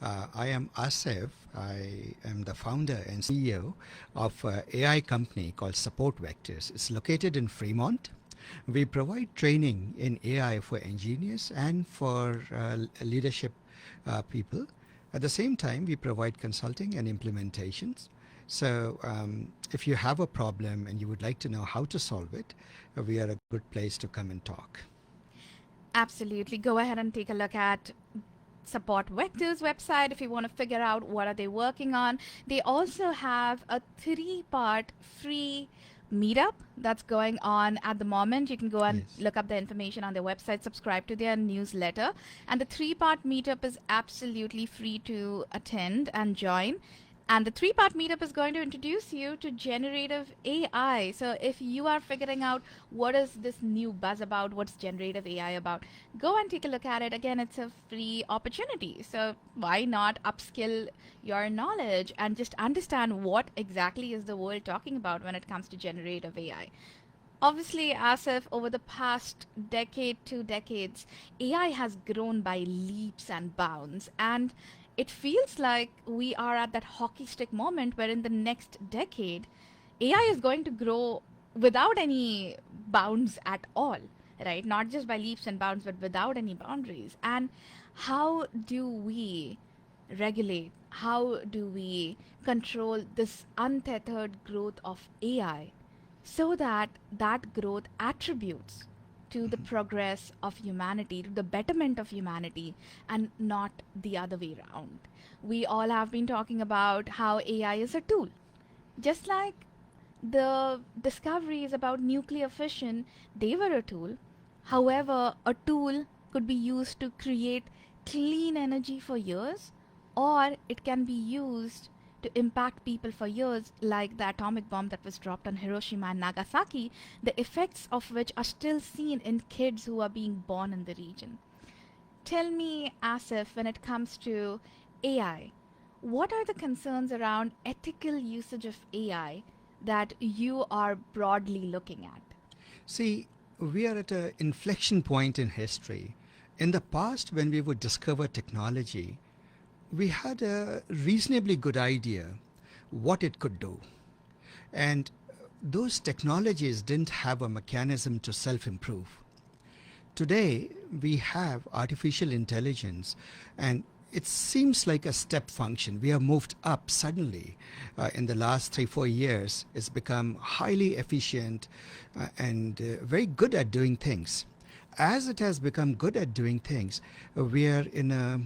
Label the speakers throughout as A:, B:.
A: I am Asif. I am the founder and CEO of an AI company called Support Vectors. It's located in Fremont. We provide training in AI for engineers and for leadership people. At the same time, we provide consulting and implementations. So if you have a problem and you would like to know how to solve it, we are a good place to come and talk.
B: Absolutely. Go ahead and take a look at Support Vectors website if you want to figure out what are they working on. They also have a 3-part free meetup that's going on at the moment. You can go and
A: Yes.
B: look up the information on their website, subscribe to their newsletter. And the 3-part meetup is absolutely free to attend and join. And the 3-part meetup is going to introduce you to generative AI. So if you are figuring out what is this new buzz about, what's generative AI about, go and take a look at it. Again, it's a free opportunity. So why not upskill your knowledge and just understand what exactly is the world talking about when it comes to generative AI? Obviously, Asif, over the past decade, 2 decades, AI has grown by leaps and bounds. And it feels like we are at that hockey stick moment where in the next decade, AI is going to grow without any bounds at all, right? Not just by leaps and bounds, but without any boundaries. And how do we regulate? How do we control this untethered growth of AI so that that growth attributes to the progress of humanity, to the betterment of humanity, and not the other way around? We all have been talking about how AI is a tool. Just like the discoveries about nuclear fission, they were a tool. However, a tool could be used to create clean energy for years, or it can be used to impact people for years, like the atomic bomb that was dropped on Hiroshima and Nagasaki, the effects of which are still seen in kids who are being born in the region. Tell me, Asif, when it comes to AI, what are the concerns around ethical usage of AI that you are broadly looking at?
A: See, we are at an inflection point in history. In the past, when we would discover technology, we had a reasonably good idea what it could do. And those technologies didn't have a mechanism to self-improve. Today, we have artificial intelligence, and it seems like a step function. We have moved up suddenly in the last 3-4 years. It's become highly efficient and very good at doing things. As it has become good at doing things, we are in a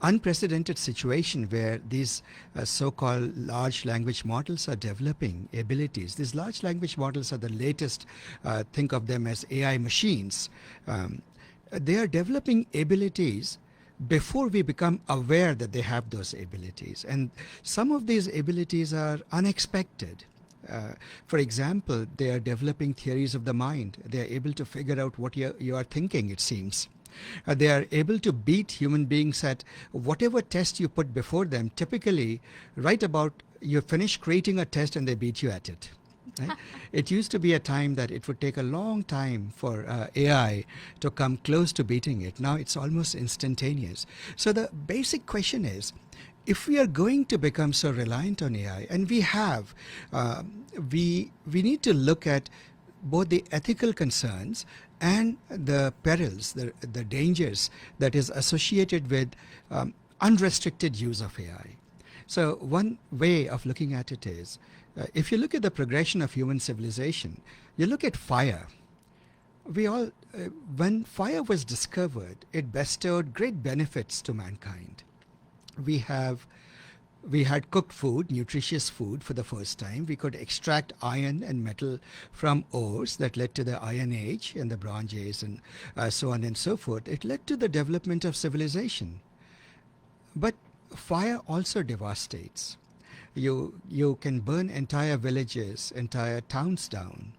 A: unprecedented situation where these so-called large language models are developing abilities. These large language models are the latest, think of them as AI machines. They are developing abilities before we become aware that they have those abilities. And some of these abilities are unexpected. For example, they are developing theories of the mind. They are able to figure out what you are thinking, it seems. They are able to beat human beings at whatever test you put before them. Typically, right about you finish creating a test and they beat you at it. Right? It used to be a time that it would take a long time for AI to come close to beating it. Now it's almost instantaneous. So the basic question is, if we are going to become so reliant on AI, and we have, we need to look at both the ethical concerns and the perils, the dangers that is associated with unrestricted use of AI. So one way of looking at it is, if you look at the progression of human civilization, you look at fire. When fire was discovered, it bestowed great benefits to mankind. We had cooked food, nutritious food for the first time. We could extract iron and metal from ores that led to the Iron Age and the Bronze Age and so on and so forth. It led to the development of civilization. But fire also devastates. You can burn entire villages, entire towns down.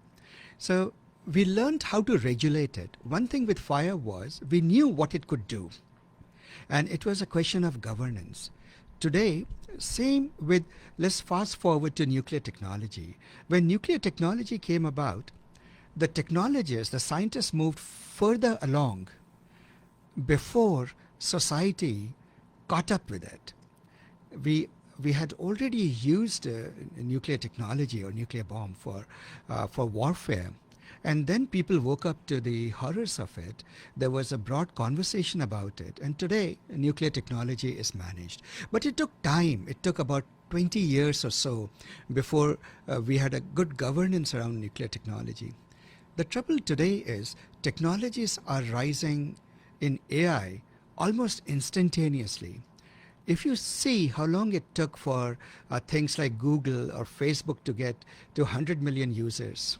A: So we learned how to regulate it. One thing with fire was we knew what it could do. And it was a question of governance. Today, same with, let's fast forward to nuclear technology. When nuclear technology came about, the technologists, the scientists moved further along before society caught up with it. We had already used nuclear technology or nuclear bomb for warfare. And then people woke up to the horrors of it. There was a broad conversation about it. And today, nuclear technology is managed. But it took time. It took about 20 years or so before we had a good governance around nuclear technology. The trouble today is technologies are rising in AI almost instantaneously. If you see how long it took for things like Google or Facebook to get to 100 million users,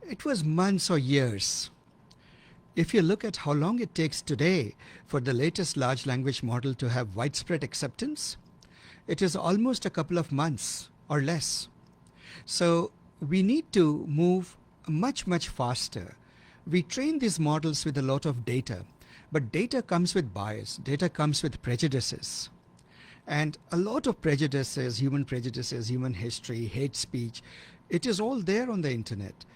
A: it was months or years. If you look at how long it takes today for the latest large language model to have widespread acceptance, it is almost a couple of months or less. So we need to move much, much faster. We train these models with a lot of data, but data comes with bias, data comes with prejudices. And a lot of prejudices, human history, hate speech, it is all there on the internet.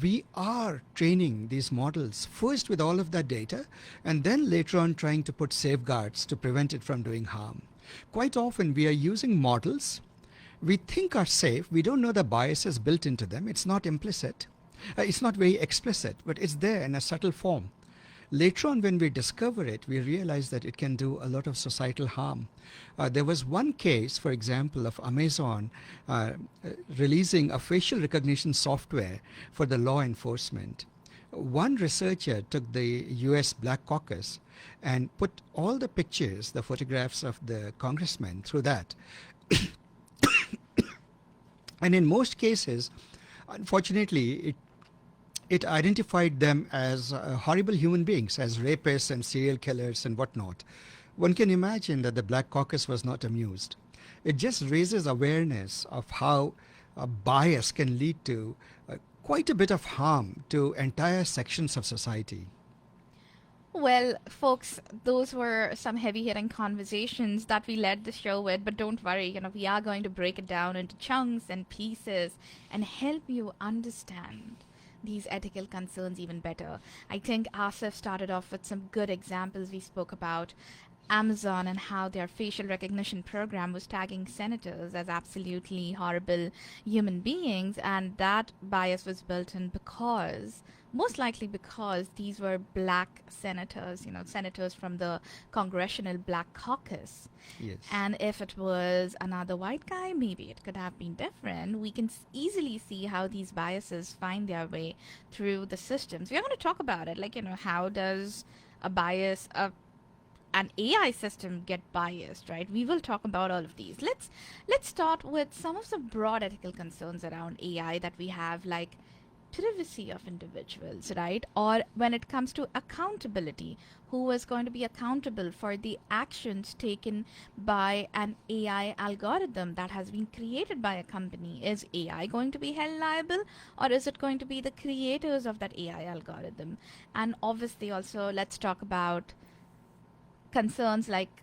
A: We are training these models first with all of that data and then later on trying to put safeguards to prevent it from doing harm. Quite often we are using models we think are safe. We don't know the biases built into them. It's not implicit. It's not very explicit, but it's there in a subtle form. Later on, when we discover it, we realize that it can do a lot of societal harm. There was one case, for example, of Amazon releasing a facial recognition software for the law enforcement. One researcher took the US Black Caucus and put all the pictures, the photographs of the congressmen through that. And in most cases, unfortunately, it identified them as horrible human beings, as rapists and serial killers and whatnot. One can imagine that the Black Caucus was not amused. It just raises awareness of how bias can lead to quite a bit of harm to entire sections of society.
B: Well, folks, those were some heavy-hitting conversations that we led the show with, but don't worry, we are going to break it down into chunks and pieces and help you understand these ethical concerns even better. I think Asif started off with some good examples. We spoke about Amazon and how their facial recognition program was tagging senators as absolutely horrible human beings, and that bias was built in most likely because these were black senators, senators from the Congressional Black Caucus.
A: Yes.
B: And if it was another white guy, maybe it could have been different. We can easily see how these biases find their way through the systems. We're going to talk about it, how does an AI system get biased, right? We will talk about all of these. Let's start with some of the broad ethical concerns around AI that we have, like privacy of individuals, right? Or when it comes to accountability, who is going to be accountable for the actions taken by an AI algorithm that has been created by a company? Is AI going to be held liable, or is it going to be the creators of that AI algorithm? And obviously also let's talk about concerns like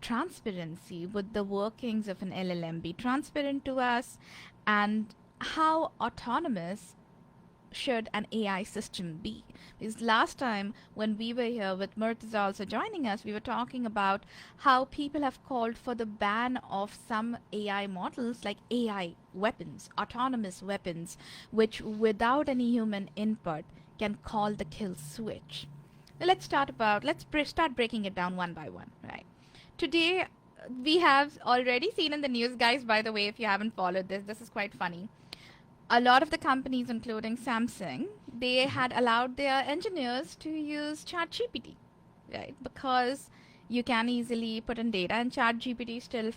B: transparency. Would the workings of an LLM be transparent to us, and how autonomous should an AI system be? Because last time when we were here with Murtaza also joining us, we were talking about how people have called for the ban of some AI models like AI weapons, autonomous weapons, which without any human input can call the kill switch. Let's start breaking it down one by one, right? Today, we have already seen in the news, guys, by the way, if you haven't followed this is quite funny. A lot of the companies, including Samsung, they had allowed their engineers to use ChatGPT, right? Because you can easily put in data, and ChatGPT still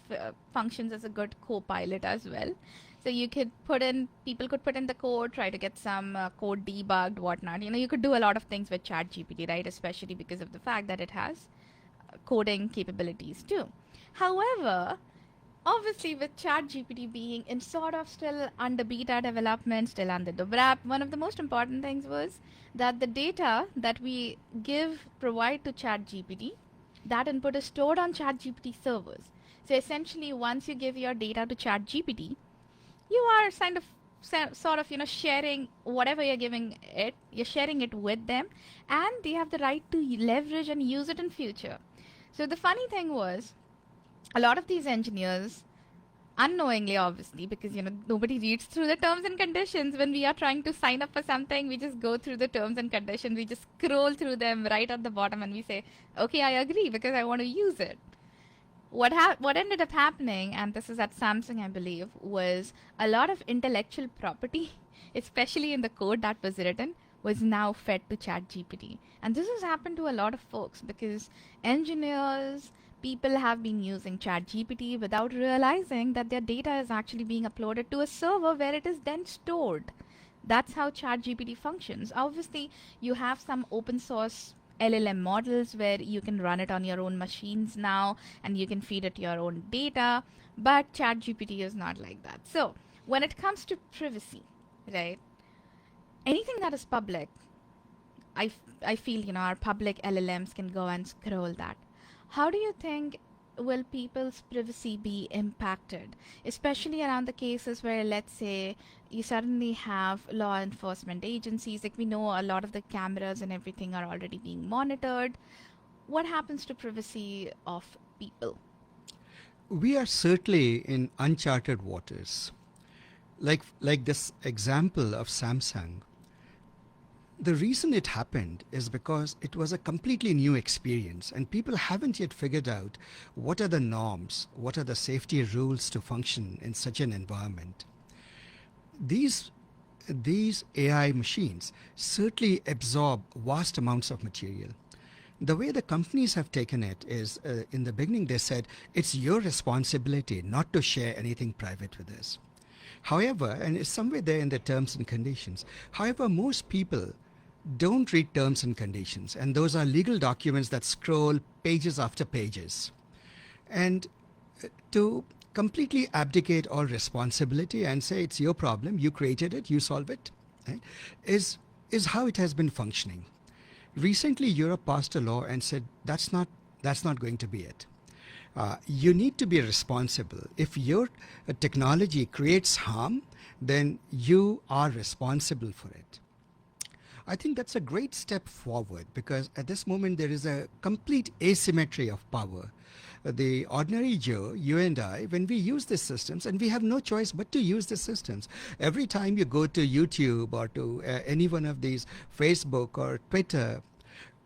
B: functions as a good co-pilot as well. So people could put in the code, try to get some code debugged, whatnot. You could do a lot of things with ChatGPT, right? Especially because of the fact that it has coding capabilities too. However, obviously with ChatGPT being in sort of still under beta development, still under the wrap, one of the most important things was that the data that we provide to ChatGPT, that input is stored on ChatGPT servers. So essentially, once you give your data to ChatGPT, you are sort of sharing whatever you're giving it. You're sharing it with them, and they have the right to leverage and use it in future. So the funny thing was, a lot of these engineers, unknowingly obviously, because nobody reads through the terms and conditions. When we are trying to sign up for something, we just go through the terms and conditions, we just scroll through them right at the bottom, and we say, okay, I agree because I want to use it. What ended up happening, and this is at Samsung, I believe, was a lot of intellectual property, especially in the code that was written, was now fed to ChatGPT. And this has happened to a lot of folks because engineers, people have been using ChatGPT without realizing that their data is actually being uploaded to a server where it is then stored. That's how ChatGPT functions. Obviously, you have some open source LLM models where you can run it on your own machines now and you can feed it your own data, but ChatGPT is not like that. So, when it comes to privacy, right? Anything that is public, I feel, our public LLMs can go and scroll that. How do you think will people's privacy be impacted, especially around the cases where, let's say, you suddenly have law enforcement agencies, like we know a lot of the cameras and everything are already being monitored. What happens to privacy of people?
A: We are certainly in uncharted waters. Like this example of Samsung, the reason it happened is because it was a completely new experience and people haven't yet figured out what are the norms, what are the safety rules to function in such an environment. These AI machines certainly absorb vast amounts of material. The way the companies have taken it is, in the beginning they said, it's your responsibility not to share anything private with us. However, and it's somewhere there in the terms and conditions, however, most people don't read terms and conditions, and those are legal documents that scroll pages after pages. And to completely abdicate all responsibility and say it's your problem, you created it, you solve it, right, is how it has been functioning. Recently, Europe passed a law and said that's not going to be it. You need to be responsible. If your technology creates harm, then you are responsible for it. I think that's a great step forward because at this moment there is a complete asymmetry of power. The ordinary Joe, you and I, when we use these systems, and we have no choice but to use the systems. Every time you go to YouTube or to any one of these, Facebook or Twitter,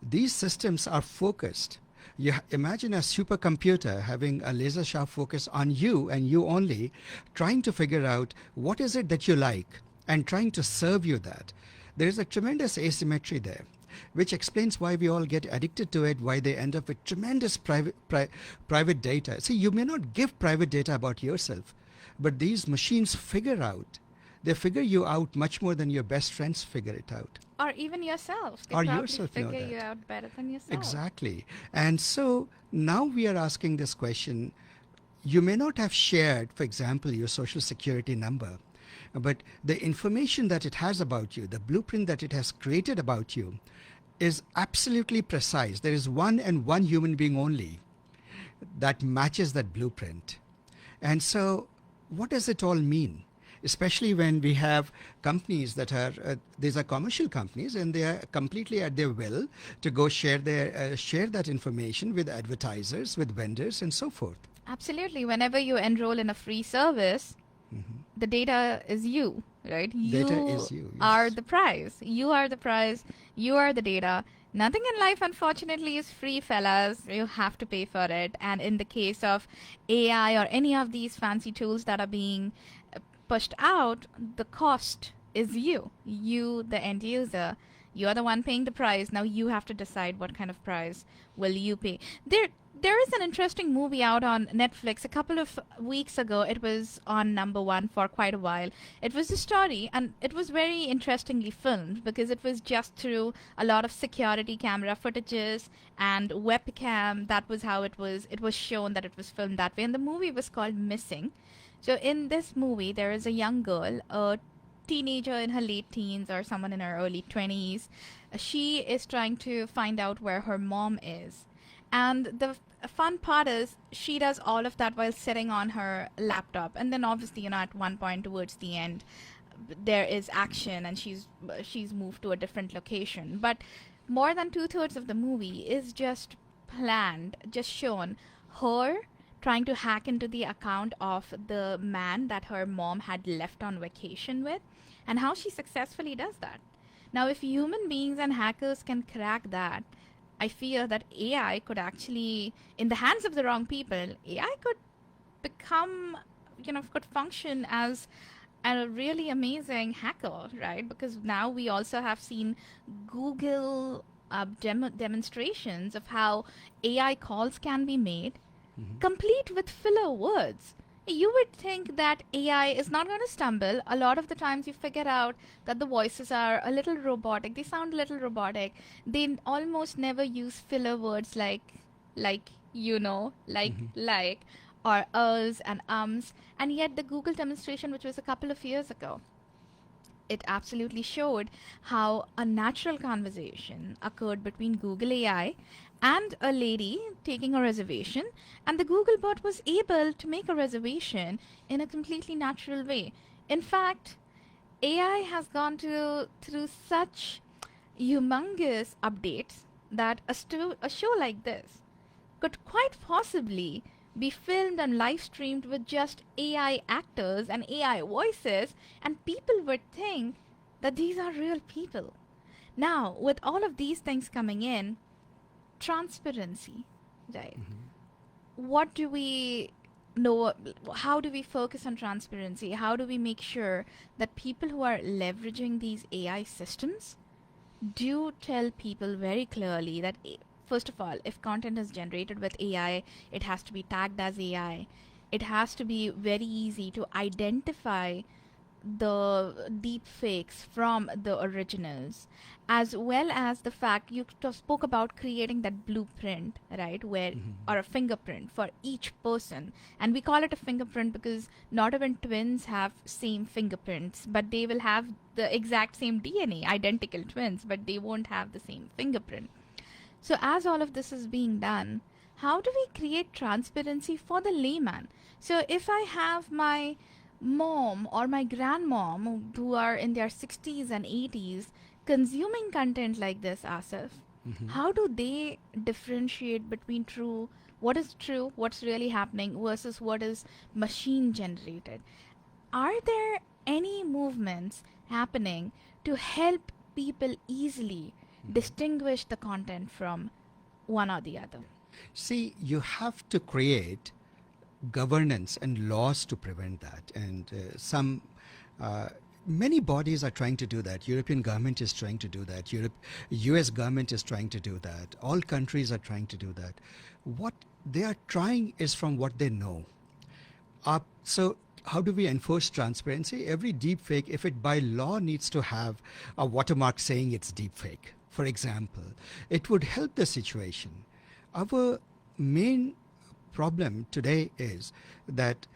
A: these systems are focused. You imagine a supercomputer having a laser sharp focus on you and you only, trying to figure out what is it that you like and trying to serve you that. There is a tremendous asymmetry there, which explains why we all get addicted to it, why they end up with tremendous private data. See, you may not give private data about yourself, but these machines they figure you out much more than your best friends figure it out.
B: Or even yourself. They
A: Or
B: probably
A: yourself
B: figure
A: know
B: you
A: that.
B: out better than yourself.
A: Exactly. And so now we are asking this question. You may not have shared, for example, your social security number, but the information that it has about you, the blueprint that it has created about you, is absolutely precise. There is one human being only that matches that blueprint. And so what does it all mean? Especially when we have companies that are, these are commercial companies and they are completely at their will to go share that information with advertisers, with vendors and so forth.
B: Absolutely. Whenever you enroll in a free service, the data is you, right?
A: Data is you,
B: are
A: yes.
B: the prize. You are the prize. You are the data. Nothing in life, unfortunately, is free, fellas. You have to pay for it. And in the case of AI or any of these fancy tools that are being pushed out, the cost is you. You, the end user. You are the one paying the price. Now you have to decide what kind of price will you pay. There is an interesting movie out on Netflix. A couple of weeks ago, it was on #1 for quite a while. It was a story, and it was very interestingly filmed because it was just through a lot of security camera footages and webcam. That was how it was. It was shown that it was filmed that way, and the movie was called Missing. So in this movie, there is a young girl, a teenager in her late teens or someone in her early 20s. She is trying to find out where her mom is. And the fun part is she does all of that while sitting on her laptop. And then obviously, at one point towards the end, there is action and she's moved to a different location. But more than 2/3 of the movie is just planned, just shown her trying to hack into the account of the man that her mom had left on vacation with, and how she successfully does that. Now, if human beings and hackers can crack that, I fear that AI could actually, in the hands of the wrong people, AI could become, could function as a really amazing hacker, right? Because now we also have seen Google demonstrations of how AI calls can be made, complete with filler words. You would think that AI is not going to stumble. A lot of the times you figure out that the voices are a little robotic. They sound a little robotic. They almost never use filler words like, like, or us and ums. And yet the Google demonstration, which was a couple of years ago, it absolutely showed how a natural conversation occurred between Google AI and a lady taking a reservation, and the Google bot was able to make a reservation in a completely natural way. In fact, AI has gone through such humongous updates that a show like this could quite possibly be filmed and live streamed with just AI actors and AI voices, and people would think that these are real people. Now, with all of these things coming in, transparency, right? What do we know? How do we focus on transparency? How do we make sure that people who are leveraging these AI systems do tell people very clearly that, first of all, if content is generated with AI, it has to be tagged as AI. It has to be very easy to identify the deep fakes from the originals, as well as the fact you spoke about creating that blueprint, right, where or a fingerprint for each person. And we call it a fingerprint because not even twins have same fingerprints, but they will have the exact same DNA, identical twins, but they won't have the same fingerprint. So as all of this is being done, how do we create transparency for the layman? So if I have my mom or my grandmom who are in their 60s and 80s consuming content like this, Asif, how do they differentiate between what is true, what's really happening versus what is machine generated? Are there any movements happening to help people easily distinguish the content from one or the other?
A: See, you have to create governance and laws to prevent that. And many bodies are trying to do that. European government is trying to do that. US government is trying to do that. All countries are trying to do that. What they are trying is from what they know. So how do we enforce transparency? Every deep fake, if it by law needs to have a watermark saying it's deep fake, for example, it would help the situation. Our main problem today is that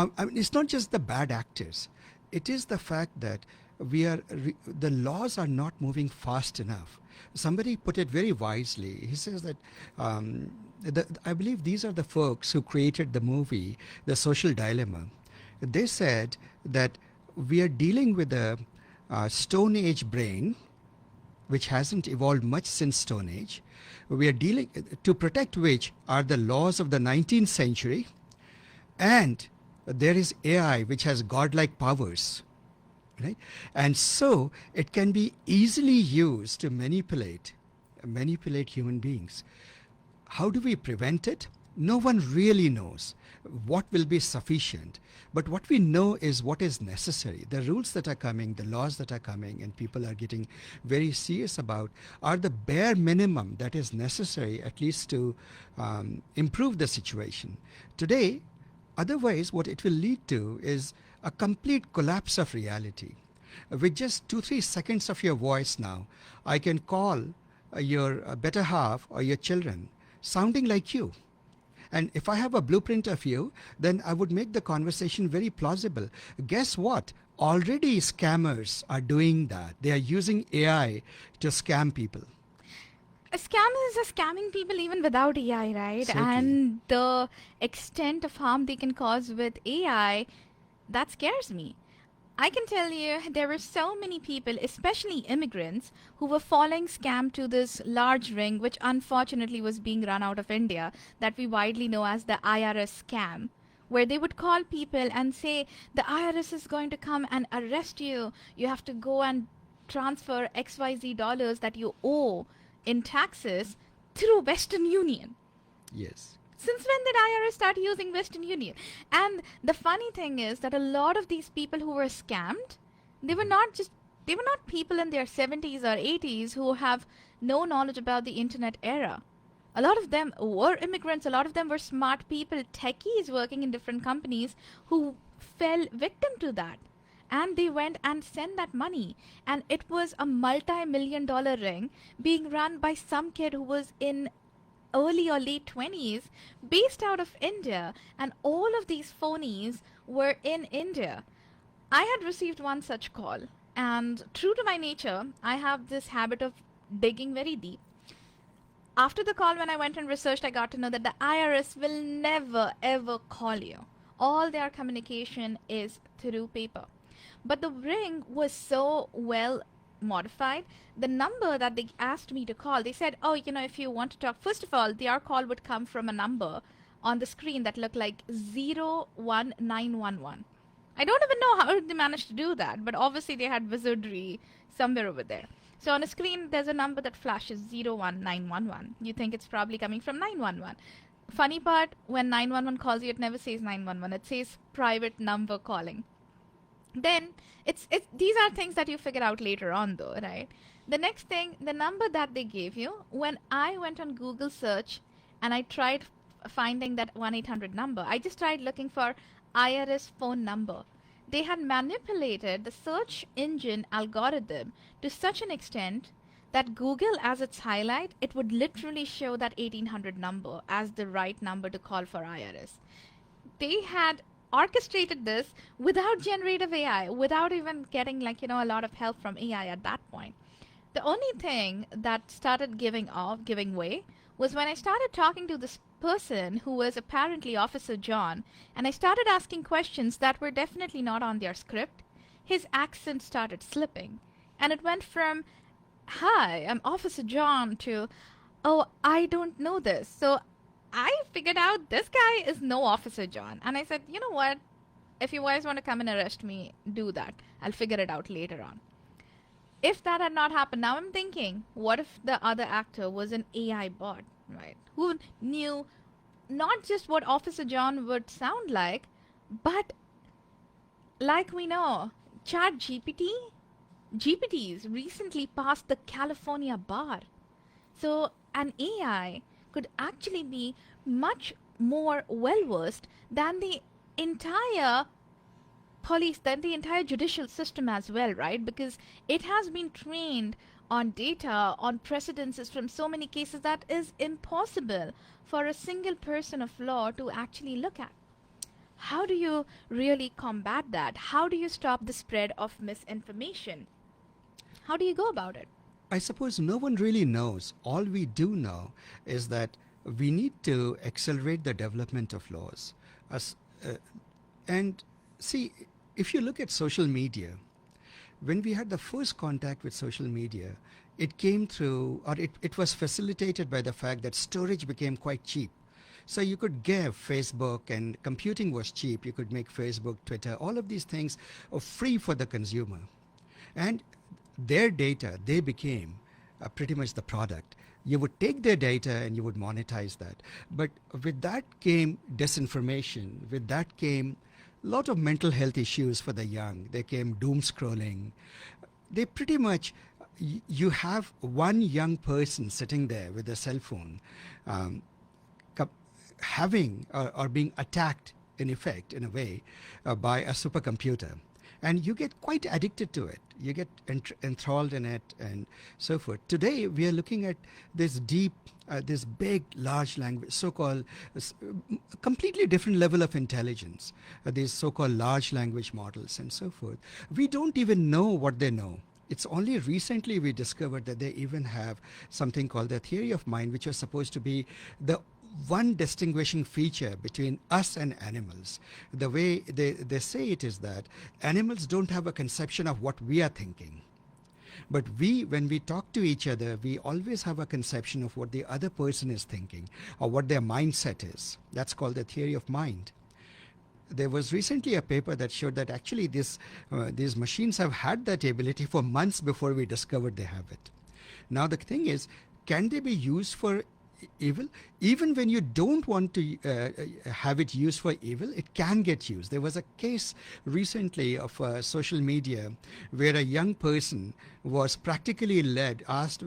A: it's not just the bad actors. It is the fact that the laws are not moving fast enough. Somebody put it very wisely. He says that I believe these are the folks who created the movie The Social Dilemma. They said that we are dealing with a Stone Age brain which hasn't evolved much since Stone Age. We are dealing, to protect which are the laws of the 19th century, and there is AI which has godlike powers, right? And so it can be easily used to manipulate human beings. How do we prevent it? No one really knows what will be sufficient. But what we know is what is necessary. The rules that are coming, the laws that are coming, and people are getting very serious about, are the bare minimum that is necessary, at least to improve the situation. Today, otherwise, what it will lead to is a complete collapse of reality. With just 2-3 seconds of your voice now, I can call your better half or your children sounding like you. And if I have a blueprint of you, then I would make the conversation very plausible. Guess what? Already scammers are doing that. They are using AI to scam people.
B: A scam is scamming people even without AI, right?
A: Certainly.
B: And the extent of harm they can cause with AI, that scares me. I can tell you there were so many people, especially immigrants, who were falling scam to this large ring, which unfortunately was being run out of India, that we widely know as the IRS scam, where they would call people and say, the IRS is going to come and arrest you. You have to go and transfer XYZ dollars that you owe in taxes through Western Union.
A: Yes.
B: Since when did IRS start using Western Union? And the funny thing is that a lot of these people who were scammed, they were not people in their 70s or 80s who have no knowledge about the internet era. A lot of them were immigrants, a lot of them were smart people, techies working in different companies who fell victim to that. And they went and sent that money. And it was a multi-million-dollar ring being run by some kid who was in early or late 20s, based out of India, and all of these phonies were in India. I had received one such call, and true to my nature, I have this habit of digging very deep. After the call, when I went and researched, I got to know that the IRS will never ever call you. All their communication is through paper. But the ring was so well modified. The number that they asked me to call, they said, oh, if you want to talk, first of all, their call would come from a number on the screen that looked like 01911. I don't even know how they managed to do that, but obviously they had wizardry somewhere over there. So on a screen, there's a number that flashes 01911. You think it's probably coming from 911. Funny part, when 911 calls you, it never says 911. It says private number calling. Then these are things that you figure out later on, though, right? The next thing, the number that they gave you, when I went on Google search and I tried finding that 1-800 number, I just tried looking for IRS phone number. They had manipulated the search engine algorithm to such an extent that Google, as its highlight, it would literally show that 1800 number as the right number to call for IRS. They had orchestrated this without generative AI, without even getting a lot of help from AI at that point. The only thing that started giving way was when I started talking to this person who was apparently Officer John, and I started asking questions that were definitely not on their script. His accent started slipping, and it went from, hi, I'm Officer John, to, oh, I don't know this. So I figured out this guy is no Officer John. And I said, you know what? If you guys want to come and arrest me, do that. I'll figure it out later on. If that had not happened, now I'm thinking, what if the other actor was an AI bot, right? Who knew not just what Officer John would sound like, but like we know, GPTs recently passed the California bar. So an AI could actually be much more well-versed than the entire police, than the entire judicial system as well, right? Because it has been trained on data, on precedences from so many cases that is impossible for a single person of law to actually look at. How do you really combat that? How do you stop the spread of misinformation? How do you go about it?
A: I suppose no one really knows. All we do know is that we need to accelerate the development of laws. And see, if you look at social media, when we had the first contact with social media, it came through, or it was facilitated by the fact that storage became quite cheap. So you could give Facebook, and computing was cheap. You could make Facebook, Twitter, all of these things are free for the consumer. And their data, they became pretty much the product. You would take their data and you would monetize that. But with that came disinformation. With that came a lot of mental health issues for the young. There came doom scrolling. They pretty much, you have one young person sitting there with a cell phone having or being attacked, in effect, in a way, by a supercomputer. And you get quite addicted to it. You get enthralled in it and so forth. Today, we are looking at this deep, this big, large language, so-called completely different level of intelligence, these so-called large language models and so forth. We don't even know what they know. It's only recently we discovered that they even have something called the theory of mind, which was supposed to be the one distinguishing feature between us and animals. The way they say it is that animals don't have a conception of what we are thinking. But we, when we talk to each other, we always have a conception of what the other person is thinking or what their mindset is. That's called the theory of mind. There was recently a paper that showed that actually these machines have had that ability for months before we discovered they have it. Now the thing is, can they be used for evil? Even when you don't want to have it used for evil, it can get used. There was a case recently of social media where a young person was practically led, asked,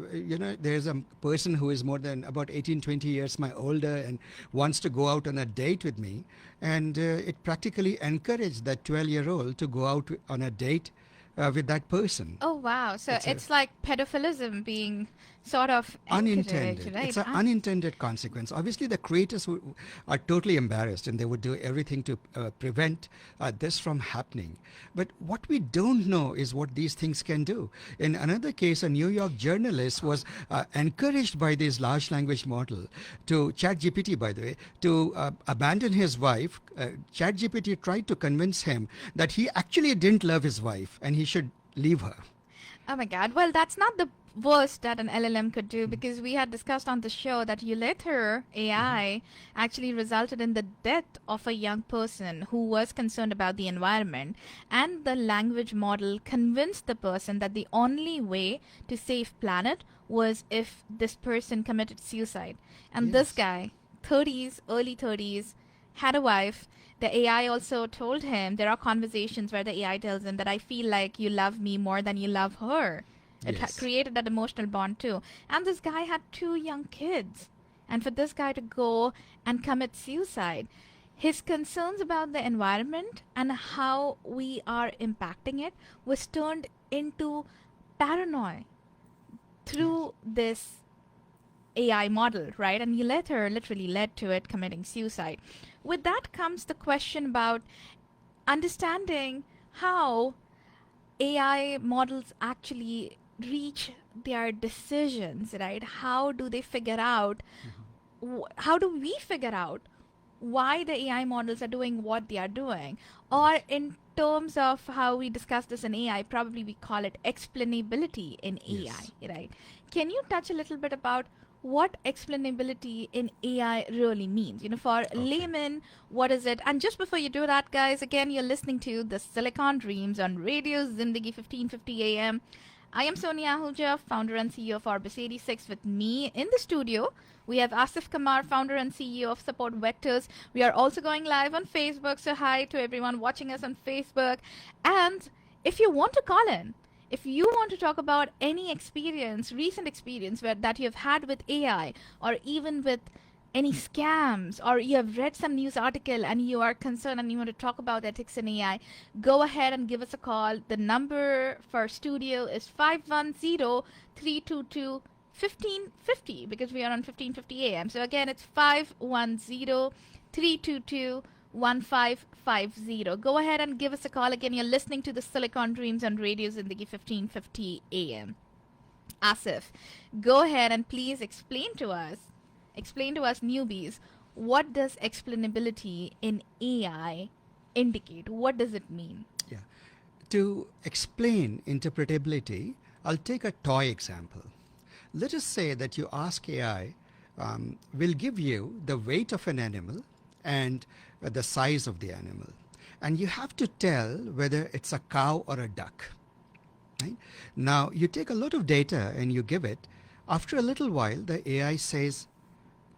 A: there's a person who is more than about 18, 20 years my older and wants to go out on a date with me. And it practically encouraged that 12-year-old to go out on a date with that person.
B: Oh, wow. So it's like pedophilism being sort of
A: Unintended.
B: right?
A: It's an unintended consequence. Obviously, the creators are totally embarrassed and they would do everything to prevent this from happening. But what we don't know is what these things can do. In another case, a New York journalist was encouraged by this large language model to ChatGPT, by the way, to abandon his wife. ChatGPT tried to convince him that he actually didn't love his wife and he should leave her.
B: Oh my God. Well, that's not the worst that an LLM could do, because we had discussed on the show that Uletter AI actually resulted in the death of a young person who was concerned about the environment, and the language model convinced the person that the only way to save planet was if this person committed suicide. And this
A: Yes.
B: guy, 30s, early 30s, had a wife. The AI also told him, there are conversations where the AI tells him that I feel like you love me more than you love her. It
A: Yes.
B: created that emotional bond too. And this guy had 2 young kids. And for this guy to go and commit suicide, his concerns about the environment and how we are impacting it was turned into paranoia through this AI model, right? And he literally led to it committing suicide. With that comes the question about understanding how AI models actually reach their decisions, right? How do they figure out, how do we figure out why the AI models are doing what they are doing? Or in terms of how we discuss this in AI, probably we call it explainability in AI,
A: Yes.
B: right? Can you touch a little bit about what explainability in AI really means? For laymen, what is it? And just before you do that, guys, again, you're listening to the Silicon Dreams on Radio Zindagi 1550 AM. I am Soniya Ahuja, founder and CEO of Orbis 86. With me in the studio, we have Asif Qamar, founder and CEO of Support Vectors. We are also going live on Facebook, so hi to everyone watching us on Facebook. And if you want to call in, if you want to talk about any experience, recent experience that you have had with AI, or even with any scams, or you have read some news article and you are concerned and you want to talk about ethics in AI, go ahead and give us a call. The number for studio is 510-322-1550, because we are on 1550 AM. So again, it's 510-322-1550. Go ahead and give us a call. Again, you're listening to the Silicon Dreams on Radio Zindagi 1550 AM. Asif, go ahead and please explain to us newbies, what does explainability in AI indicate? What does it mean?
A: Yeah. To explain interpretability, I'll take a toy example. Let us say that you ask AI, will give you the weight of an animal and the size of the animal. And you have to tell whether it's a cow or a duck. Right? Now, you take a lot of data and you give it. After a little while, the AI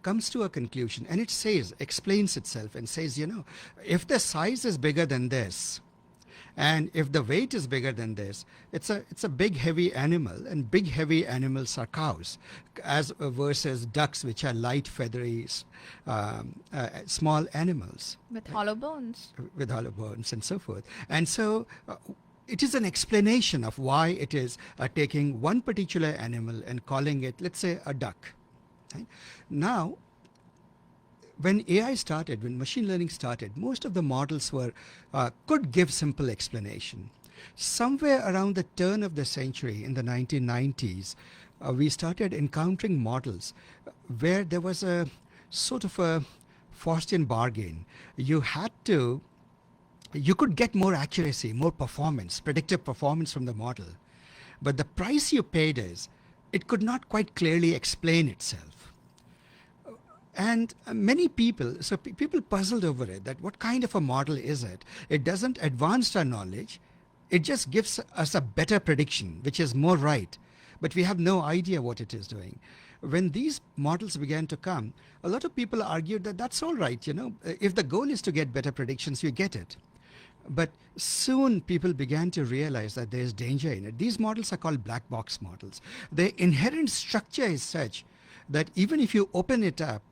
A: comes to a conclusion, and it explains itself and says, if the size is bigger than this, and if the weight is bigger than this, it's a big heavy animal, and big heavy animals are cows, as versus ducks, which are light feathery small animals
B: With hollow bones.
A: and so forth. And so it is an explanation of why it is taking one particular animal and calling it, let's say, a duck. Right? Now, when machine learning started, most of the models could give simple explanation. Somewhere around the turn of the century, in the 1990s, we started encountering models where there was a sort of a Faustian bargain. You had to, you could get more accuracy, more performance, predictive performance from the model. But the price you paid is it could not quite clearly explain itself. And many people, so people puzzled over it, that what kind of a model is it? It doesn't advance our knowledge. It just gives us a better prediction, which is more right. But we have no idea what it is doing. When these models began to come, a lot of people argued that that's all right. If the goal is to get better predictions, you get it. But soon people began to realize that there's danger in it. These models are called black box models. Their inherent structure is such that even if you open it up,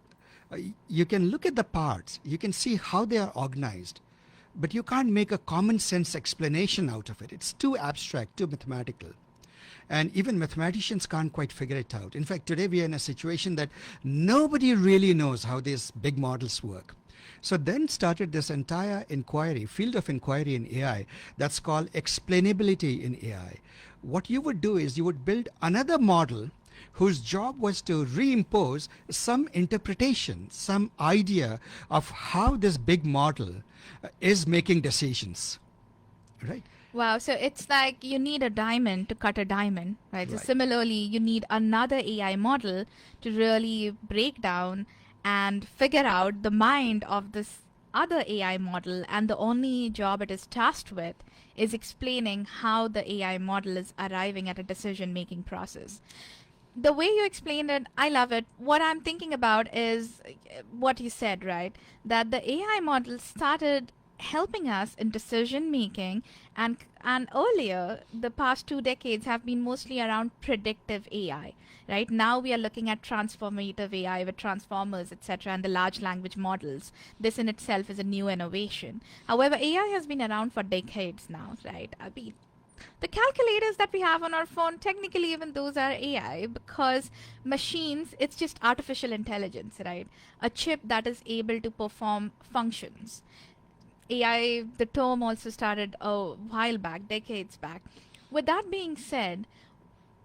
A: you can look at the parts, you can see how they are organized, but you can't make a common sense explanation out of it. It's too abstract, too mathematical. And even mathematicians can't quite figure it out. In fact, today we are in a situation that nobody really knows how these big models work. So then started this entire field of inquiry in AI that's called explainability in AI. What you would do is you would build another model whose job was to reimpose some interpretation, some idea of how this big model is making decisions, right?
B: Wow, so it's like you need a diamond to cut a diamond, right? So
A: Right.
B: similarly, you need another AI model to really break down and figure out the mind of this other AI model, and the only job it is tasked with is explaining how the AI model is arriving at a decision-making process. The way you explained it, I love it. What I'm thinking about is what you said, right? That the AI model started helping us in decision making, and earlier the past 2 decades have been mostly around predictive AI. Right now we are looking at transformative AI with transformers, etc., and the large language models. This in itself is a new innovation. However, AI has been around for decades now, right? I mean, the calculators that we have on our phone, technically even those are AI, because machines, it's just artificial intelligence, right? A chip that is able to perform functions. AI, the term also started a while back, decades back. With that being said,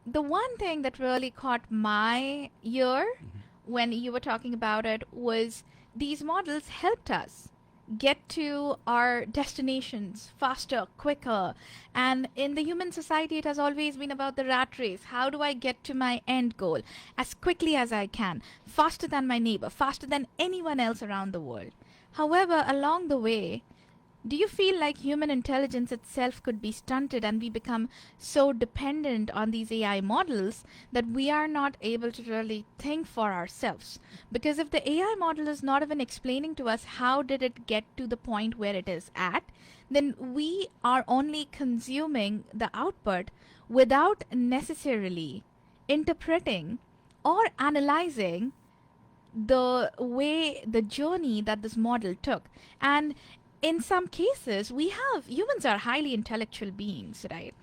B: the one thing that really caught my ear when you were talking about it was these models helped us get to our destinations faster, quicker. And in the human society, it has always been about the rat race. How do I get to my end goal as quickly as I can, faster than my neighbor, faster than anyone else around the world? However, along the way, do you feel like human intelligence itself could be stunted and we become so dependent on these AI models that we are not able to really think for ourselves? Because if the AI model is not even explaining to us how did it get to the point where it is at, then we are only consuming the output without necessarily interpreting or analyzing the journey that this model took. And in some cases, humans are highly intellectual beings, right?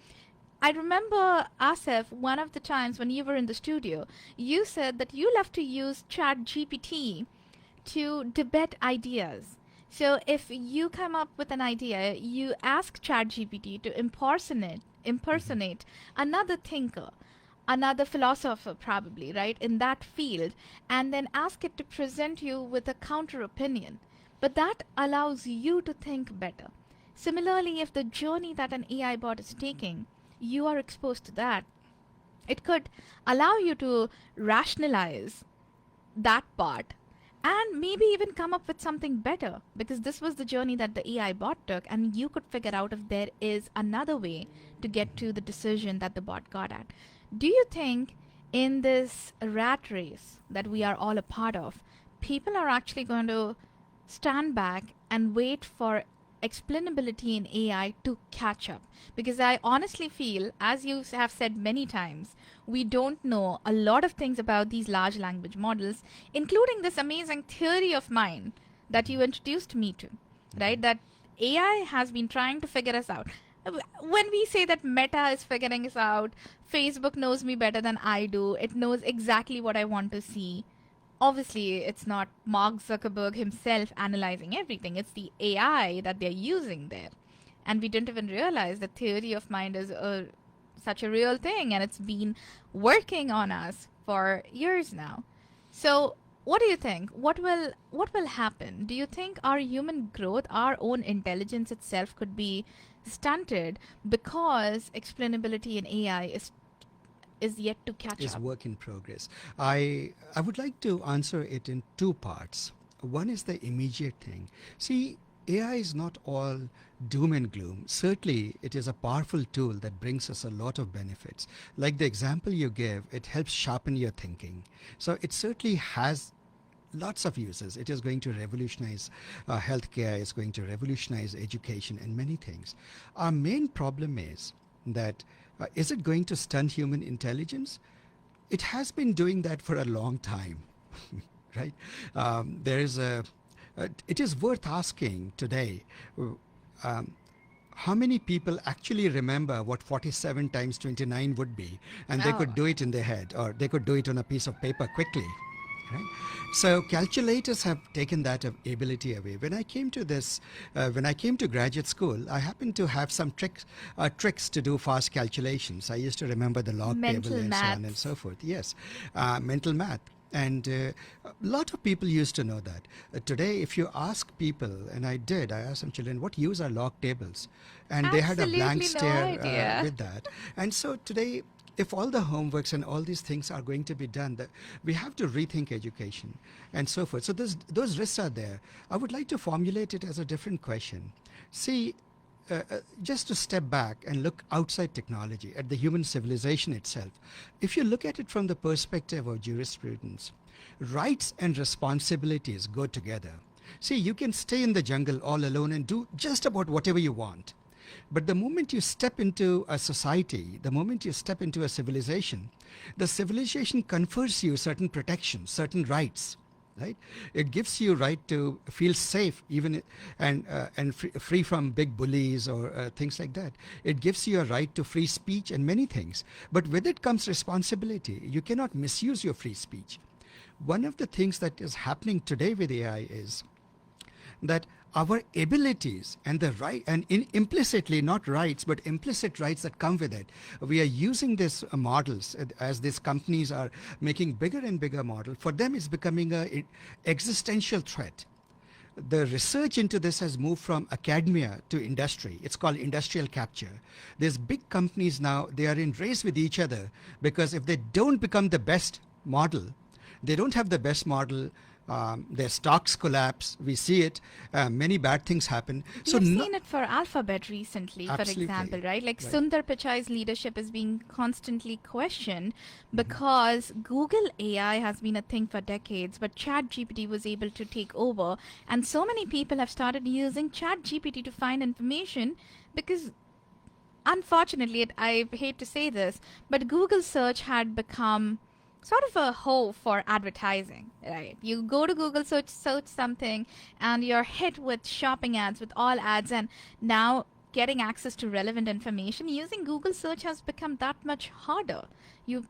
B: I remember, Asif, one of the times when you were in the studio, you said that you love to use Chat GPT to debate ideas. So if you come up with an idea, you ask Chat GPT to impersonate another thinker, another philosopher probably, right, in that field, and then ask it to present you with a counter opinion. But that allows you to think better. Similarly, if the journey that an AI bot is taking, you are exposed to that, it could allow you to rationalize that part and maybe even come up with something better, because this was the journey that the AI bot took, and you could figure out if there is another way to get to the decision that the bot got at. Do you think in this rat race that we are all a part of, people are actually going to stand back and wait for explainability in AI to catch up? Because I honestly feel, as you have said many times, we don't know a lot of things about these large language models, including this amazing theory of mind that you introduced me to, right? That AI has been trying to figure us out. When we say that Meta is figuring us out, Facebook knows me better than I do, it knows exactly what I want to see. Obviously, it's not Mark Zuckerberg himself analyzing everything. It's the AI that they're using there. And we didn't even realize that theory of mind is such a real thing, and it's been working on us for years now. So what do you think? What will happen? Do you think our human growth, our own intelligence itself, could be stunted because explainability in AI is yet to catch
A: Is
B: up?
A: work in progress. I would like to answer it in two parts. One is the immediate thing. See, AI is not all doom and gloom. Certainly, it is a powerful tool that brings us a lot of benefits. Like the example you gave, it helps sharpen your thinking. So it certainly has lots of uses. It is going to revolutionize healthcare, it's going to revolutionize education and many things. Our main problem is it going to stunt human intelligence? It has been doing that for a long time, right? There is it is worth asking today, um, how many people actually remember what 47 times 29 would be, and they
B: Oh,
A: could do it in their head, or they could do it on a piece of paper quickly, right? So calculators have taken that ability away. When I came to graduate school, I happened to have some tricks to do fast calculations. I used to remember the log table
B: mental
A: and so on and
B: maths.
A: so forth. Yes, mental math. And a lot of people used to know that. Today, if you ask people, and I asked some children, what use are log tables? And they had a blank
B: Absolutely no
A: stare
B: idea.
A: with that. And so today, if all the homeworks and all these things are going to be done, we have to rethink education and so forth. So those risks are there. I would like to formulate it as a different question. See, just to step back and look outside technology at the human civilization itself, if you look at it from the perspective of jurisprudence, rights and responsibilities go together. See, you can stay in the jungle all alone and do just about whatever you want. But the moment you step into a society, the moment you step into a civilization, the civilization confers you certain protections, certain rights, right? It gives you right to feel safe, even and free from big bullies or things like that. It gives you a right to free speech and many things. But with it comes responsibility. You cannot misuse your free speech. One of the things that is happening today with AI is that our abilities and the right and implicitly, not rights but implicit rights that come with it, we are using these models as these companies are making bigger and bigger model. For them, it's becoming a existential threat. The research into this has moved from academia to industry. It's called industrial capture. There's big companies now, they are in race with each other, because if they don't become the best model, they don't have the best model, their stocks collapse. We see it. Many bad things happen.
B: We
A: So
B: have
A: no,
B: seen it for Alphabet recently, for example,
A: absolutely
B: right? Like
A: right.
B: Sundar Pichai's leadership is being constantly questioned
A: Mhm.
B: because Google AI has been a thing for decades, but ChatGPT was able to take over. And so many people have started using ChatGPT to find information because unfortunately, I hate to say this, but Google search had become sort of a hoe for advertising, right? You go to Google search something, and you're hit with shopping ads, with all ads, and now getting access to relevant information using Google search has become that much harder. You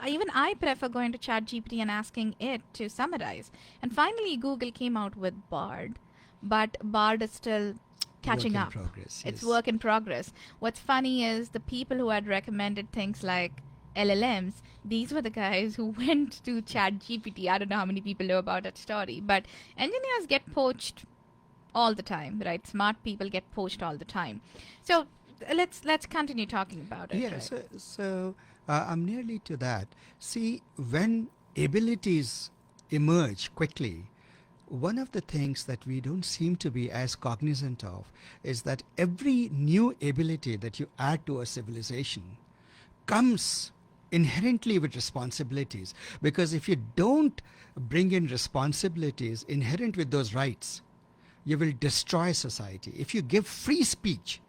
B: even I prefer going to ChatGPT and asking it to summarize. And finally, Google came out with Bard, but Bard is still
A: Work
B: catching
A: in
B: up.
A: progress.
B: It's
A: Yes.
B: work in progress. What's funny is the people who had recommended things like LLMs, these were the guys who went to Chat GPT. I don't know how many people know about that story, but engineers get poached all the time, right? Smart people get poached all the time. So let's continue talking about it,
A: Yeah.
B: right?
A: So I'm nearly to that. See, when abilities emerge quickly, one of the things that we don't seem to be as cognizant of is that every new ability that you add to a civilization comes inherently with responsibilities. Because if you don't bring in responsibilities inherent with those rights, you will destroy society. If you give free speech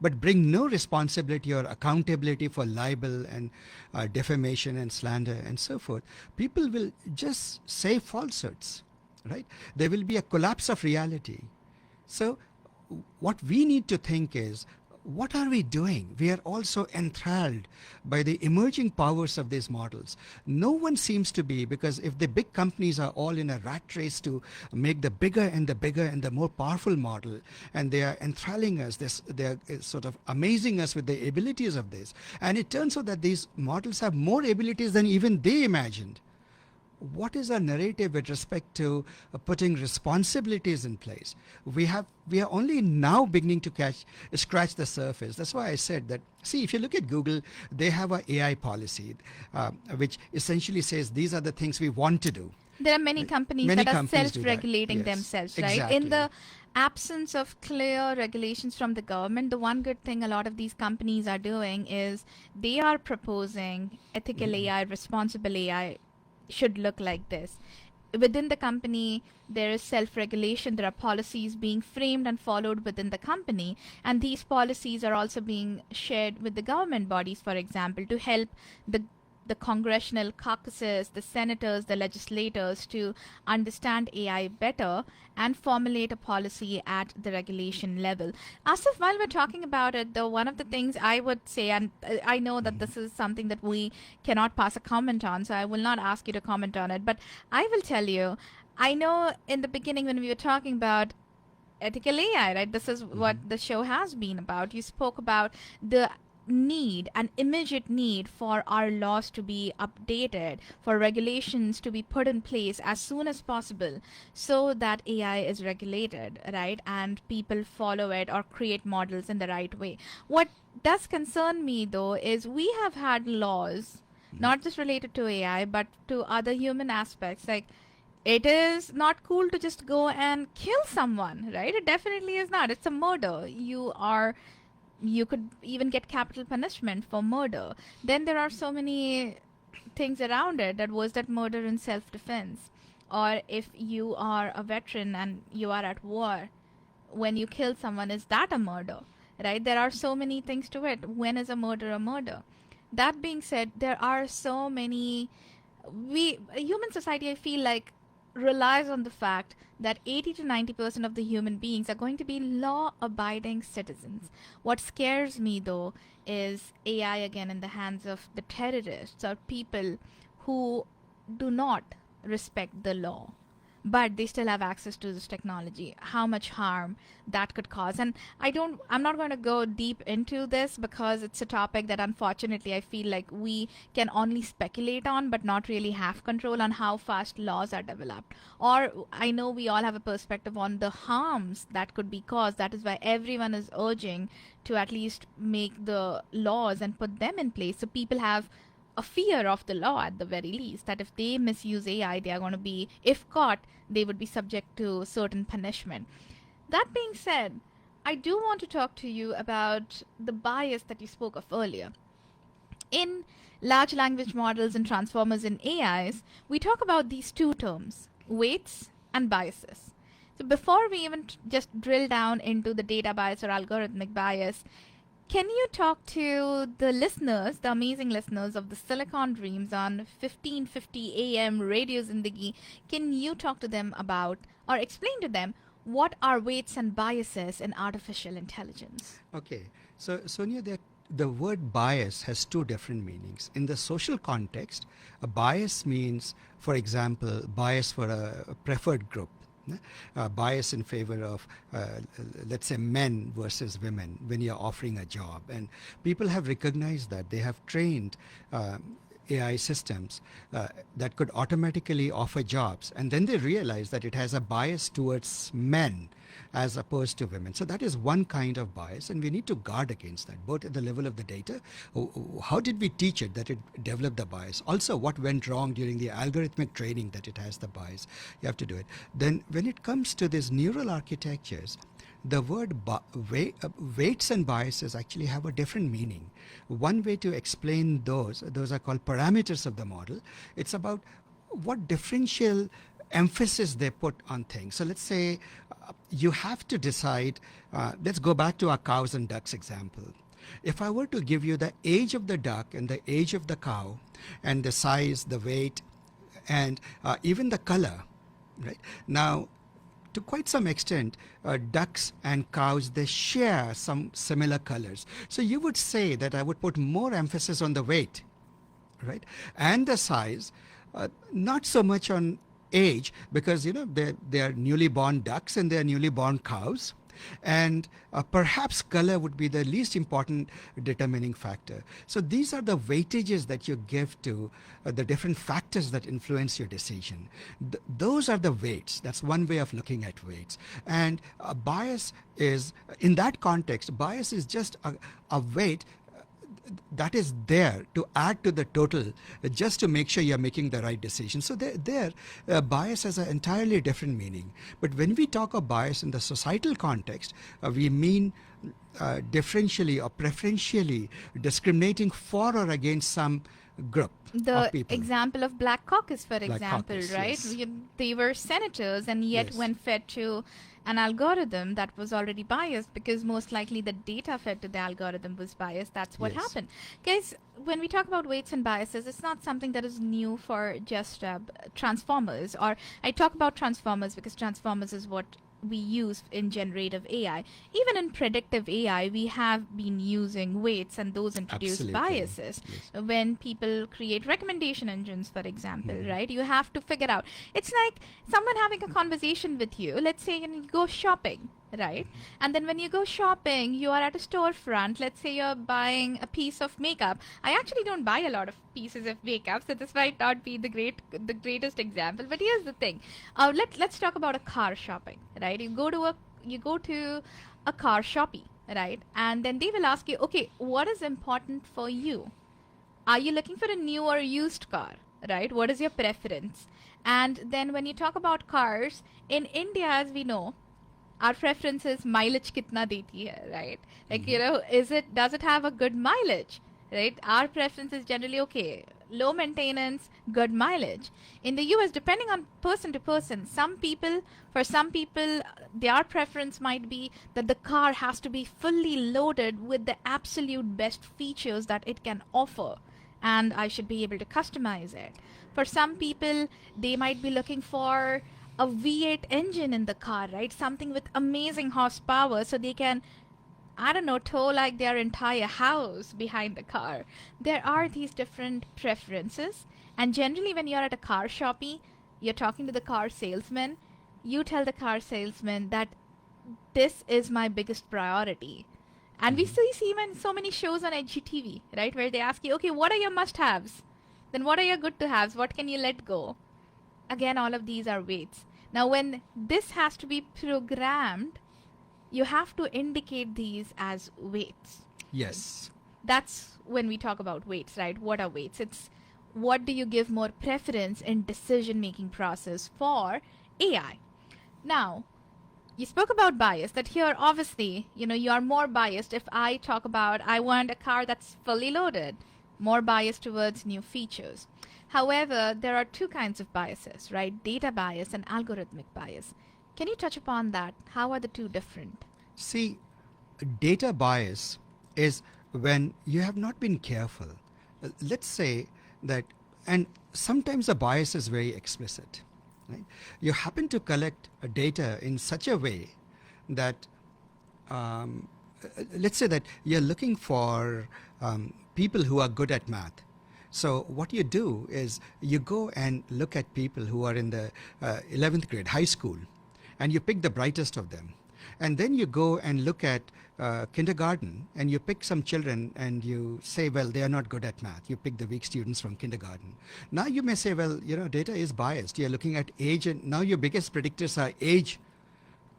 A: but bring no responsibility or accountability for libel and defamation and slander and so forth, people will just say falsehoods, right? There will be a collapse of reality. So what we need to think is, what are we doing? We are also enthralled by the emerging powers of these models. No one seems to be, because if the big companies are all in a rat race to make the bigger and the more powerful model, and they are enthralling us, they are sort of amazing us with the abilities of this, and it turns out that these models have more abilities than even they imagined. what is our narrative with respect to putting responsibilities in place? We are only now beginning to scratch the surface. That's why I said that. See, if you look at Google, they have a AI policy, which essentially says these are the things we want to do.
B: There are many companies
A: Many
B: that are
A: companies do that.
B: self-regulating
A: Yes,
B: themselves, right?
A: exactly.
B: In the absence of clear regulations from the government, the one good thing a lot of these companies are doing is they are proposing ethical AI, responsible AI should look like this. Within the company, there is self-regulation. There are policies being framed and followed within the company, and these policies are also being shared with the government bodies, for example, to help the congressional caucuses, the senators, the legislators to understand AI better and formulate a policy at the regulation level. Asif, while we're talking about it, though, one of the things I would say, and I know that this is something that we cannot pass a comment on, so I will not ask you to comment on it, but I will tell you, I know in the beginning when we were talking about ethical AI, right? This is what the show has been about. You spoke about the need, an immediate need for our laws to be updated, for regulations to be put in place as soon as possible so that AI is regulated, right? And people follow it or create models in the right way. What does concern me though is we have had laws, not just related to AI, but to other human aspects. Like, it is not cool to just go and kill someone, right? It definitely is not. It's a murder. You could even get capital punishment for murder. Then there are so many things around it. That was that murder in self-defense. Or if you are a veteran and you are at war, when you kill someone, is that a murder? Right? There are so many things to it. When is a murder a murder? That being said, there are so many. Human society, I feel like, relies on the fact that 80 to 90% of the human beings are going to be law-abiding citizens. What scares me, though, is AI again in the hands of the terrorists or people who do not respect the law, but they still have access to this technology. How much harm that could cause. And I'm not going to go deep into this because it's a topic that unfortunately I feel like we can only speculate on, but not really have control on how fast laws are developed. Or I know we all have a perspective on the harms that could be caused. That is why everyone is urging to at least make the laws and put them in place so people have a fear of the law at the very least, that if they misuse AI, they are going to be, if caught, they would be subject to certain punishment. That being said, I do want to talk to you about the bias that you spoke of earlier. In large language models and transformers in AIs, we talk about these two terms, weights and biases. So before we even just drill down into the data bias or algorithmic bias, can you talk to the listeners, the amazing listeners of the Silicon Dreams on 1550 AM Radio Zindagi? Can you talk to them about or explain to them what are weights and biases in artificial intelligence?
A: Okay. So, Sonia, the word bias has two different meanings. In the social context, a bias means, for example, bias for a preferred group. Bias in favor of, let's say, men versus women when you're offering a job. And people have recognized that. They have trained AI systems that could automatically offer jobs. And then they realize that it has a bias towards men as opposed to women. So that is one kind of bias, and we need to guard against that, both at the level of the data. How did we teach it that it developed the bias? Also, what went wrong during the algorithmic training that it has the bias? You have to do it. Then when it comes to these neural architectures, the word weights and biases actually have a different meaning. One way to explain those are called parameters of the model. It's about what differential emphasis they put on things. So let's say you have to decide, let's go back to our cows and ducks example. If I were to give you the age of the duck and the age of the cow and the size, the weight, and even the color, right? Now, to quite some extent, ducks and cows, they share some similar colors. So you would say that I would put more emphasis on the weight, right? And the size, not so much on age, because they are newly born ducks and they are newly born cows. And perhaps color would be the least important determining factor. So these are the weightages that you give to the different factors that influence your decision. Those are the weights. That's one way of looking at weights. And bias is, in that context, bias is just a weight that is there to add to the total, just to make sure you're making the right decision. So bias has an entirely different meaning. But when we talk of bias in the societal context, we mean differentially or preferentially discriminating for or against some group
B: The
A: of people.
B: example of Black Caucus, for
A: Black
B: example,
A: Caucus,
B: right?
A: yes.
B: They were senators, and yet
A: Yes.
B: when fed to an algorithm that was already biased, because most likely the data fed to the algorithm was biased. That's what
A: Yes.
B: happened. Guys, when we talk about weights and biases, it's not something that is new for just transformers. Or I talk about transformers because transformers is what we use in generative AI. Even in predictive AI, we have been using weights, and those introduce
A: Absolutely.
B: biases.
A: Yes.
B: When people create recommendation engines, for example, right? You have to figure out. It's like someone having a conversation with you. Let's say you go shopping, right? And then when you go shopping, you are at a storefront. Let's say you're buying a piece of makeup. I actually don't buy a lot of pieces of makeup, so this might not be the greatest example. But here's the thing. Let's talk about a car shopping, right? You go to a car shoppy, right? And then they will ask you, okay, what is important for you? Are you looking for a new or used car, right? What is your preference? And then when you talk about cars, in India, as we know, our preference is mileage kitna deti hai, right? Like, does it have a good mileage, right? Our preference is generally, okay, low maintenance, good mileage. In the US, depending on person to person, for some people, their preference might be that the car has to be fully loaded with the absolute best features that it can offer, and I should be able to customize it. For some people, they might be looking for a V8 engine in the car, right? Something with amazing horsepower so they can, I don't know, tow like their entire house behind the car. There are these different preferences. And generally, when you're at a car shoppy, you're talking to the car salesman, you tell the car salesman that this is my biggest priority. And we still see in so many shows on HGTV, right? Where they ask you, okay, what are your must-haves? Then what are your good-to-haves? What can you let go? Again, all of these are weights. Now, when this has to be programmed, you have to indicate these as weights.
A: Yes.
B: That's when we talk about weights, right? What are weights? It's what do you give more preference in decision-making process for AI? Now, you spoke about bias, that here, obviously, you are more biased if I talk about I want a car that's fully loaded, more biased towards new features. However, there are two kinds of biases, right? Data bias and algorithmic bias. Can you touch upon that? How are the two different?
A: See, data bias is when you have not been careful. Let's say that, and sometimes the bias is very explicit, right? You happen to collect data in such a way that, let's say that you're looking for people who are good at math. So what you do is you go and look at people who are in the 11th grade, high school, and you pick the brightest of them. And then you go and look at kindergarten, and you pick some children and you say, well, they are not good at math. You pick the weak students from kindergarten. Now you may say, well, data is biased. You're looking at age, and now your biggest predictors are age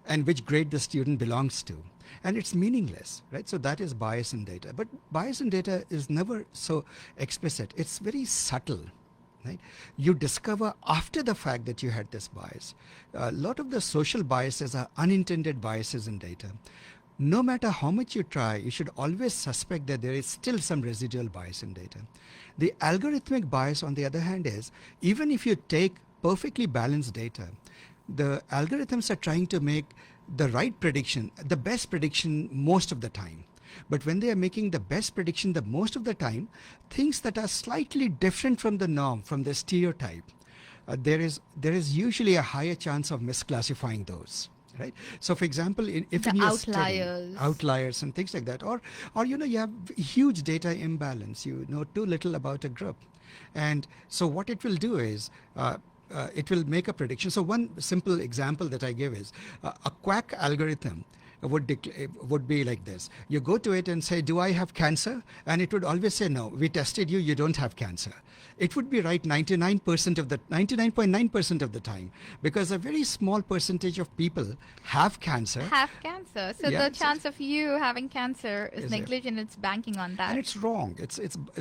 A: and which grade the student belongs to. And it's meaningless, right? So that is bias in data. But bias in data is never so explicit. It's very subtle, right? You discover after the fact that you had this bias. A lot of the social biases are unintended biases in data. No matter how much you try, you should always suspect that there is still some residual bias in data. The algorithmic bias, on the other hand, is even if you take perfectly balanced data, the algorithms are trying to make the right prediction, the best prediction most of the time. But when they are making the best prediction the most of the time, things that are slightly different from the norm, from the stereotype, there is usually a higher chance of misclassifying those. Right. So, for example, if
B: The
A: in your
B: outliers.
A: study, outliers and things like that, or you have huge data imbalance, you know too little about a group, and so what it will do is it will make a prediction. So one simple example that I give is a quack algorithm would be like this. You go to it and say, do I have cancer? And it would always say, no, we tested you, you don't have cancer. It would be right 99.9% of the time, because a very small percentage of people have cancer.
B: Have cancer. So
A: Yeah,
B: the chance of you having cancer is
A: Is there.
B: negligent. It's banking on that.
A: And it's wrong. It's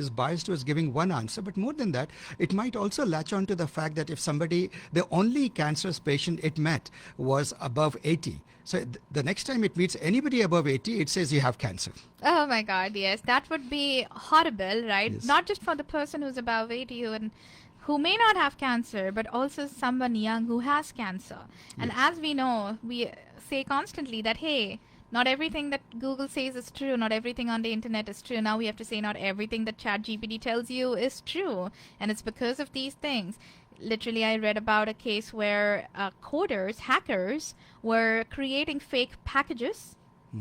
A: biased towards giving one answer. But more than that, it might also latch on to the fact that if somebody, the only cancerous patient it met was above 80. So the next time it meets anybody above 80, it says you have cancer.
B: Oh my God, yes. That would be horrible, right?
A: Yes.
B: Not just for the person who's above 80 who may not have cancer, but also someone young who has cancer. And
A: Yes.
B: as we know, we say constantly that, hey, not everything that Google says is true. Not everything on the internet is true. Now we have to say not everything that ChatGPT tells you is true. And it's because of these things. Literally, I read about a case where hackers, were creating fake packages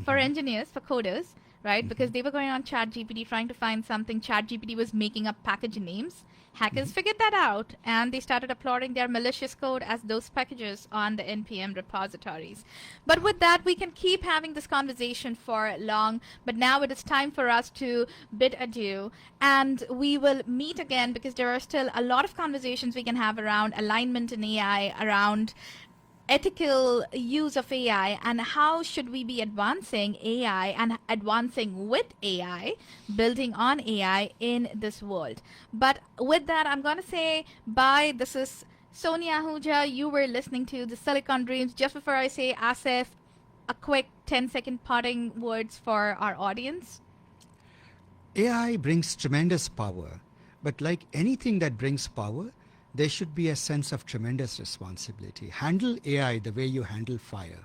B: for engineers, for coders, right? Because they were going on ChatGPT trying to find something. ChatGPT was making up package names. Hackers figured that out, and they started uploading their malicious code as those packages on the NPM repositories. But with that, we can keep having this conversation for long, but now it is time for us to bid adieu, and we will meet again, because there are still a lot of conversations we can have around alignment in AI, around ethical use of AI, and how should we be advancing AI and advancing with AI, building on AI in this world. But with that, I'm going to say bye. This is Soniya Ahuja. You were listening to the Silicon Dreams. Just before I say, Asif, a quick 10-second parting words for our audience.
A: AI brings tremendous power, but like anything that brings power, there should be a sense of tremendous responsibility. Handle AI the way you handle fire.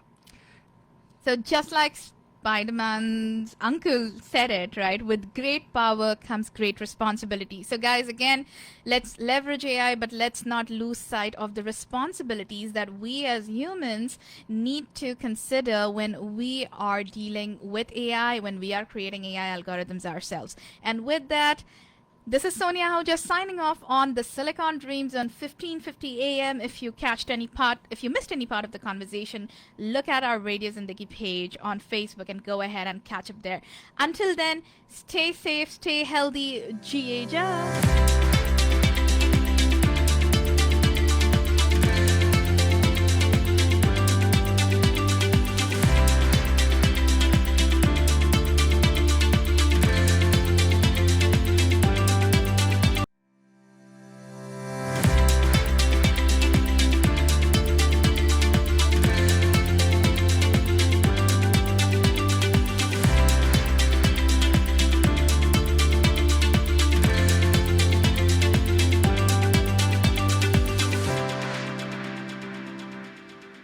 B: So just like Spider-Man's uncle said it, right? With great power comes great responsibility. So guys, again, let's leverage AI, but let's not lose sight of the responsibilities that we as humans need to consider when we are dealing with AI, when we are creating AI algorithms ourselves. And with that, this is Soniya Ahuja signing off on the Silicon Dreams on 15:50 a.m. If you missed any part of the conversation, look at our Radio Zindagi page on Facebook and go ahead and catch up there. Until then, stay safe, stay healthy. Jiye ja.